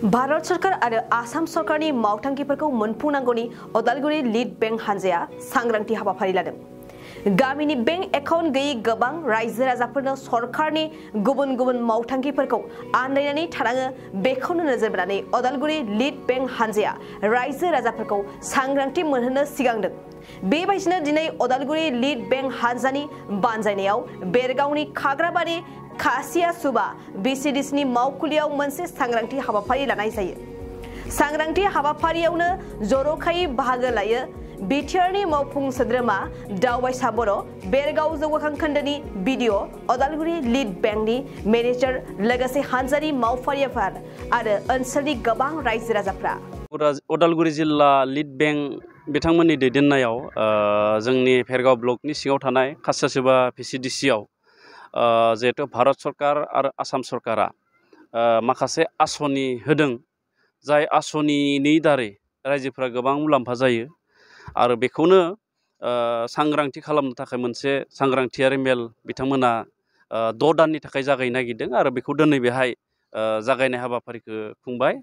भारत सरकार आरो आसाम सरकारनि मावथांखिफोरखौ मोनफुंनांगौनि अदालगुरि लिड बेंक हानजाया सांग्रांथि हाबाफारि लादों। गामिनि बेंक एकाउन्ट गैयै गोबां रायजो राजाफोरनो सरकारनि गुबुन गुबुन मावथांखिफोरखौ आन्दायनानै थानाङो बेखौनो नोजोर बोनानै अदालगुरि लिड बेंक हानजाया रायजो राजाफोरखौ सांग्रांथि मोनहोनो सिगांदों। बेबायदिनो दिनै अदालगुरि लिड बेंक हानजानि बानजायनायाव बेरगावनि खाग्राबारि खासिया सुबा बिसिडिसिनि मावखुलियाव मोनसे सांग्रांथि हाबाफारि लानाय जायो। सांग्रांथि हाबाफारियावनो जर'खायै बाहागो लायो बिटिआरनि मावफुं सोद्रोमा दावबायसा बर', बेरगाव जौगाखां खोन्दोनि बिडिअ, अदालगुरि लिड बेंकनि मेनेजार लोगोसे हानजानि मावफारियाफोर आरो ओनसोलनि गोबां रायजो राजाफ्रा। अदालगुरि जिल्ला लिड बेंक बिथांमोननि दैदेननायाव जोंनि भेरगाव ब्लकनि सिङाव थानाय खासियासुबा भिसिडिसिआव जिहेतु भारत सरकार आरो आसाम सरकारा माखासे आसनि होदों, जाय आसनिनि दारै रायजोफोरा गोबां मुलाम्फा जायो आरो बेखौनो सांग्रांथि खालामनो थाखाय मोनसे सांग्रांथियारि मेल बिथांमोना 6 दाननि थाखाय जागायनो नागिरदों आरो बेखौ दिनै बेहाय जागायनाय हाबाफारिखौ खुंबाय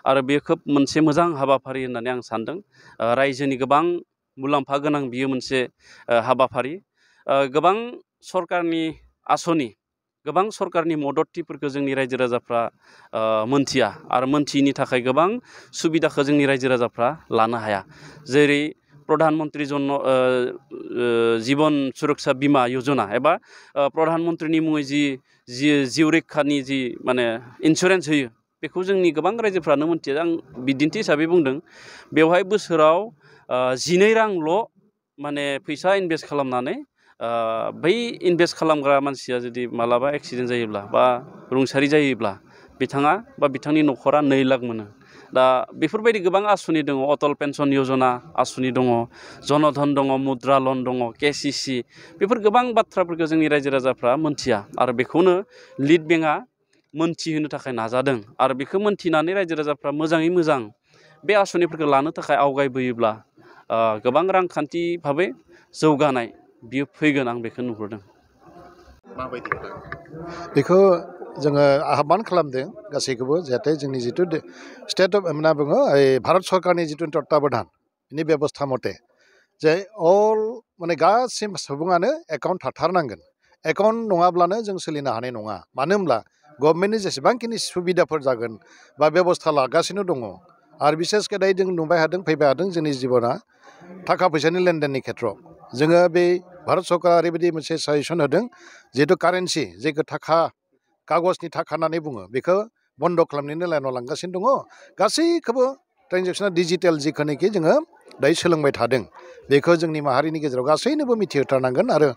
आरो बेयो खोब मोनसे मोजां हाबाफारि होननानै आं सानदों। रायजोनि गोबां मुलाम्फा गोनां बियो मोनसे हाबाफारि। गोबां सरकारनि आसनि, गोबां सरकारनि मददथिफोरखौ जोंनि रायजो राजाफ्रा मोनथिया आरो मोनथियैनि थाखाय गोबां सुबिदाखौ जोंनि रायजो राजाफ्रा लानो हाया। जेरै प्रधान मन्त्रि जीवन सुरक्षा बीमा योजना एबा प्रधान मन्त्रिनि मुङै जि जिउ रैखानि जि माने इन्सुरेन्स होयो, बेखौ जोंनि गोबां रायजोफ्रानो मोनथिया। आं बिदिन्थि हिसाबै बुंदों, बेवहाय बोसोराव 12 रांल' माने फैसा इनभेस्ट खालामनानै बै इनभेस्ट खालामग्रा मानसिया जुदि मालाबा एक्सिडेन्ट जायोब्ला बा रुंसारि जायोब्ला बिथाङा बा बिथांनि न'खरा 2 लाख मोनो। दा बेफोरबायदि गोबां आसनि दङ, अटल पेन्सन योजना आसनि दङ, जनधन दङ, मुद्रा लन दङ, केसिसि, बेफोर गोबां बाथ्राफोरखौ जोंनि रायजो राजाफ्रा मोनथिया आरो बेखौनो लिड बेंकआ मोनथिहोनो थाखाय नाजादों आरो बेखौ मोनथिनानै रायजो राजाफ्रा मोजाङै मोजां बे आसनिफोरखौ लानो थाखाय आवगायबोयोब्ला गोबां रांखान्थि भाबै जौगानाय बियो फैगोन, आं बेखौ नुहुरदों। माबायदि बेखौ जोङो आह्वान खालामदों गासैखौबो, जाहाथे जोंनि जिथु स्टेट अफ मा बुङो भारत सरकारनि जिथु तत्वाबधान बेनि बेबस्था मथे जे अल माने गासैबो सुबुङानो एकाउन्ट थाथारनांगोन। एकाउन्ट नङाब्लानो जों सोलिनो हानाय नङा। मानो होनब्ला गभर्नमेन्टनि जेसेबांखिनि सुबिदाफोर जागोन बा बेबस्था लागासिनो दङ आरो बिसेसके दायो जों नुबाय हादों, फैबाय हादों जोंनि जिबना थाखा फैसानि लेनदेननि खेथ्रआव जोङो बे भारत सरकारा ओरैबायदि मोनसे साजेसन होदों, जिहेतु कारेन्सि जेखौ थाखा कागजनि थाखा होननानै बुङो, बेखौ बन्द' खालामनायनि लाइनाव लांगासिनो दङ। गासैखौबो ट्रेन्जेक्सना डिजिटेल जिखौनोखि जोङो दायो सोलोंबाय थादों, बेखौ जोंनि माहारिनि गेजेराव गासैनोबो मिथिहोथारनांगोन आरो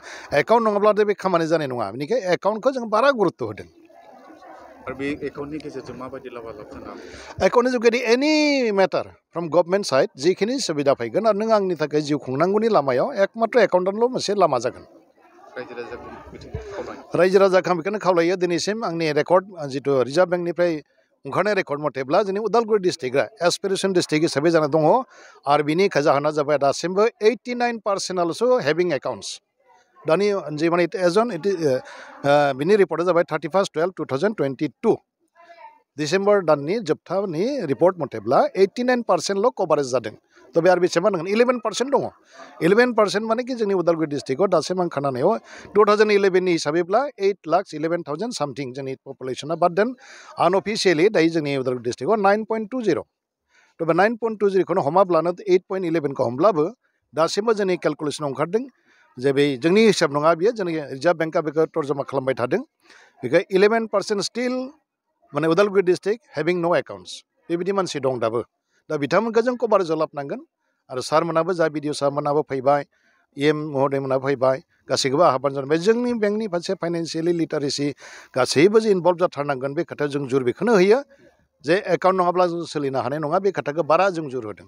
एकाउन्ट नङाब्लाथ' बे खामानि जानाय नङा। बेनिखाय एकाउन्टखौ जों बारा गुरुत्त' होदों। आरो बे एकाउन्टनि गेजेरजों माबायदि लाभ जानो हागौ? एकाउन्टनि जुगेदि एनि मेटार फ्रम गभर्नमेन्ट साइड जिखिनि सुबिदा फैगोन आरो नों आंनि थाखाय जिउ खुंनांगौनि लामायाव एकमात्र एकाउन्टआनोल' मोनसे लामा जागोन। रायजो राजाखौ आं बेखौनो खावलायो, दिनैसिम आंनि रेकर्ड जिथु रिजार्भ बेंकनिफ्राय ओंखारनाय रेकर्ड मथेब्ला जोंनि उदालगुरि डिस्ट्रिक्टआ एसपिरेसन डिस्ट्रिक्ट हिसाबै जाना दङ आरो बिनि जाहोना जाबाय दासिमबो 89%आल'सो हेभिं एकाउन्ट्स। दानि जे माने एजन बिनि रिपर्टआ जाबाय 31/12/2022 डिसेम्बर दाननि जोबथानि रिपर्ट मथेब्ला 89%ल' कभारेज जादों। त' बे आरो बेसेबां नांगोन? 11% दङ। 11% माने कि जोंनि उदालगुरि डिस्ट्रिक्टआव दासिम आं खोनानायाव 2011नि हिसाबैब्ला 8,11,000 सामथिं जोंनि पपुलेसना, बाट देन आनअफिसियेलि दायो जोंनि उदालगुरि डिस्ट्रिक्टआव 9.20। त' बे 9.20खौनो हमाब्लानो 8.11खौ हमब्लाबो दासिमबो जोंनि केलकुलेसनाव ओंखारदों जे बे जोंनि हिसाब नङा, बियो जोंनि रिजार्भ बेंकआ बेखौ तर्जमा खालामबाय थादों। बेखौ 11% स्टिल माने उदालगुरि डिस्ट्रिक्ट हेभिं नो एकाउन्ट्स बेबायदि मानसि दं दाबो। दा बिथांमोनखौ जों कभारेजाव लाबोनांगोन आरो सारमोनाबो जा बिडिअ सारमोनाबो फैबाय, EM महोदयमोनाबो फैबाय, गासैखौबो आह्वान जाबाय जोंनि बेंकनि फारसे फाइनेन्सियेलि लिटारेसि गासैबो जे इनभल्भ जाथारनांगोन। बे खोथायाव जों जुर बेखौनो होयो जे एकाउन्ट नङाब्ला जों सोलिनो हानाय नङा, बे खोथाखौ बारा जों जुर होदों।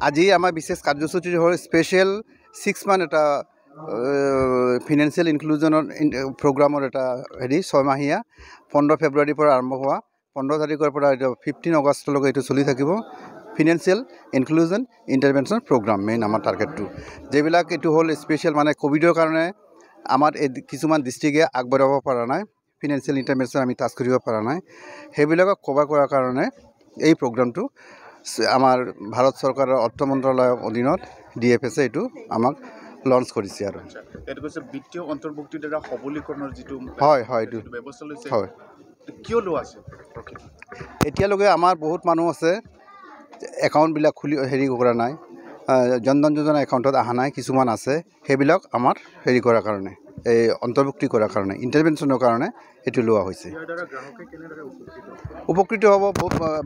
আজি আমাৰ বিশেষ কাৰ্যসূচী হ'ল স্পেচিয়েল 6 মান্থ এটা ফিনেন্সিয়েল ইনক্লুজনৰ প্ৰগ্ৰামৰ এটা 6 মাহীয়া 15 ফেব্ৰুৱাৰীৰ পৰা আৰম্ভ হোৱা 15 তাৰিখৰ পৰা 15 আগষ্টলৈকে এইটো চলি থাকিব। Financial inclusion intervention programme main আমাৰ টাৰ্গেটটো, যিবিলাক এইটো হ'ল স্পেচিয়েল মানে ক'ভিডৰ কাৰণে আমাৰ কিছুমান ডিষ্ট্ৰিক্টে আগবাঢ়াব পৰা নাই। ফিনান্সিয়েল ইণ্টাৰভেনশ্যন আমি টাচ কৰিব পৰা নাই সেইবিলাকক কভাৰ কৰাৰ কাৰণে এই প্ৰগ্ৰামটো আমাৰ ভাৰত চৰকাৰৰ অৰ্থ মন্ত্ৰালয়ৰ অধীনত DFS এইটো আমাক লঞ্চ কৰিছে আৰু এইটো কৈছে বিত্তীয় অন্তৰ্ভুক্তিৰ দ্বাৰা সবলীকৰণৰ যিটো হয় এইটো ব্যৱস্থা লৈছে হয় কিয় লোৱা আছে এতিয়ালৈকে আমাৰ বহুত মানুহ আছে একাউণ্টবিলাক খুলি হেৰি কৰা নাই জন ধন যোজনা একাউণ্টত অহা নাই কিছুমান আছে সেইবিলাক আমাৰ হেৰি কৰাৰ কাৰণে এই অন্তৰ্ভুক্তি কৰাৰ কাৰণে ইণ্টাৰভেনশ্যনৰ কাৰণে এইটো লোৱা হৈছে উপকৃত হ'ব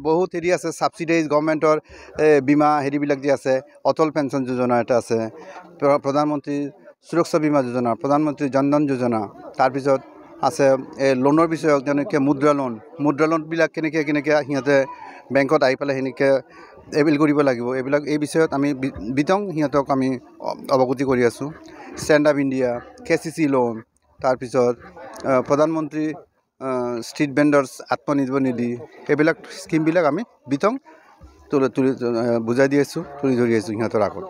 বহুত হেৰি আছে ছাবচিডাইজ গভৰ্ণমেণ্টৰ বীমা হেৰিবিলাক যে আছে অটল পেঞ্চন যোজনা এটা আছে প্ৰধানমন্ত্ৰী সুৰক্ষা বীমা যোজনা প্ৰধানমন্ত্ৰী জন ধন যোজনা তাৰপিছত আছে এই লোনৰ বিষয়ক যেনেকৈ মুদ্ৰা লোনবিলাক কেনেকৈ সিহঁতে বেংকত আহি পেলাই সেনেকৈ এভেইল কৰিব লাগিব এইবিলাক এই বিষয়ত আমি বিতং সিহঁতক আমি অৱগতি কৰি আছোঁ stand up India KCC loan তাৰপিছত প্ৰধানমন্ত্ৰী ষ্ট্ৰীট ভেণ্ডাৰ্ছ আত্মনিৰ্ভৰ নিধি সেইবিলাক স্কিমবিলাক আমি বিতং বুজাই দি আছোঁ তুলি ধৰি আছোঁ সিহঁতৰ আগত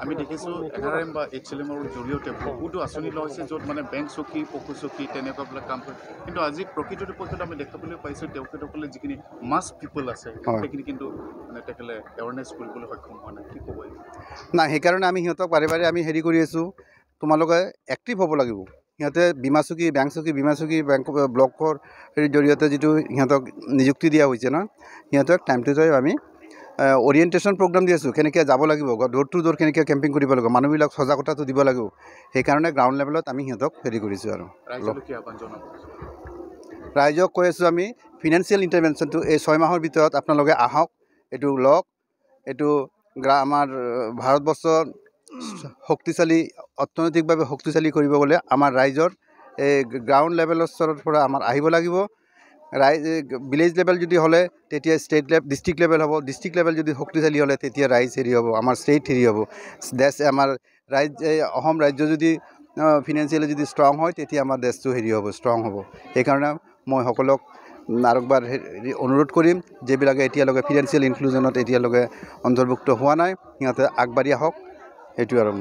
আমি দেখিছোঁ NRM বা HLMৰ জৰিয়তে বহুতো আঁচনি লোৱা হৈছে য'ত মানে বেংক চকী পশু চকী তেনেকুৱাবিলাক কাম কৰে কিন্তু আজি প্ৰকৃত পক্ষত আমি দেখিবলৈ পাইছোঁ তেখেতসকলে যিখিনি মাছ পিপল আছে সেইখিনি কিন্তু মানে তেখেতে এৱাৰনেছ কৰিবলৈ সক্ষম হোৱা নাই কি ক'ব নাই সেইকাৰণে আমি সিহঁতক বাৰে বাৰে আমি হেৰি কৰি আছোঁ তোমালোকে এক্টিভ হ'ব লাগিব সিহঁতে বীমা চকী বেংক ব্লকৰ জৰিয়তে যিটো সিহঁতক নিযুক্তি দিয়া হৈছে ন সিহঁতক টাইম টু টাইম আমি অৰিয়েণ্টেশ্যন প্ৰগ্ৰাম দি আছোঁ কেনেকৈ যাব লাগিব ডোৰ টু ডোৰ কেনেকৈ কেম্পিং কৰিব লাগিব মানুহবিলাক সজাগতাটো দিব লাগিব সেইকাৰণে গ্ৰাউণ্ড লেভেলত আমি সিহঁতক হেৰি কৰিছোঁ আৰু ৰাইজক কৈ আছোঁ আমি ফিনান্সিয়েল ইণ্টাৰভেনশ্যনটো এই 6 মাহৰ ভিতৰত আপোনালোকে আহক এইটো লওক এইটো আমাৰ ভাৰতবৰ্ষৰ শক্তিশালী অৰ্থনৈতিকভাৱে শক্তিশালী কৰিব গ'লে আমাৰ ৰাইজৰ এই গ্ৰাউণ্ড লেভেলৰ স্তৰৰ পৰা আমাৰ আহিব লাগিব ৰাইজ ভিলেজ লেভেল যদি হ'লে তেতিয়া ডিষ্ট্ৰিক্ট লেভেল হ'ব ডিষ্ট্ৰিক্ট লেভেল যদি শক্তিশালী হ'লে তেতিয়া ৰাইজ হেৰি হ'ব আমাৰ ষ্টেট হেৰি হ'ব আমাৰ অসম ৰাজ্য যদি ফিনান্সিয়েলি যদি ষ্ট্ৰং হয় তেতিয়া আমাৰ দেশটো হেৰি হ'ব ষ্ট্ৰং হ'ব সেইকাৰণে মই সকলোক আৰু একবাৰ অনুৰোধ কৰিম যিবিলাকে এতিয়ালৈকে ফিনান্সিয়েল ইনক্লুজনত এতিয়ালৈকে অন্তৰ্ভুক্ত হোৱা নাই সিহঁতে আগবাঢ়ি আহক সেইটোৱে আৰু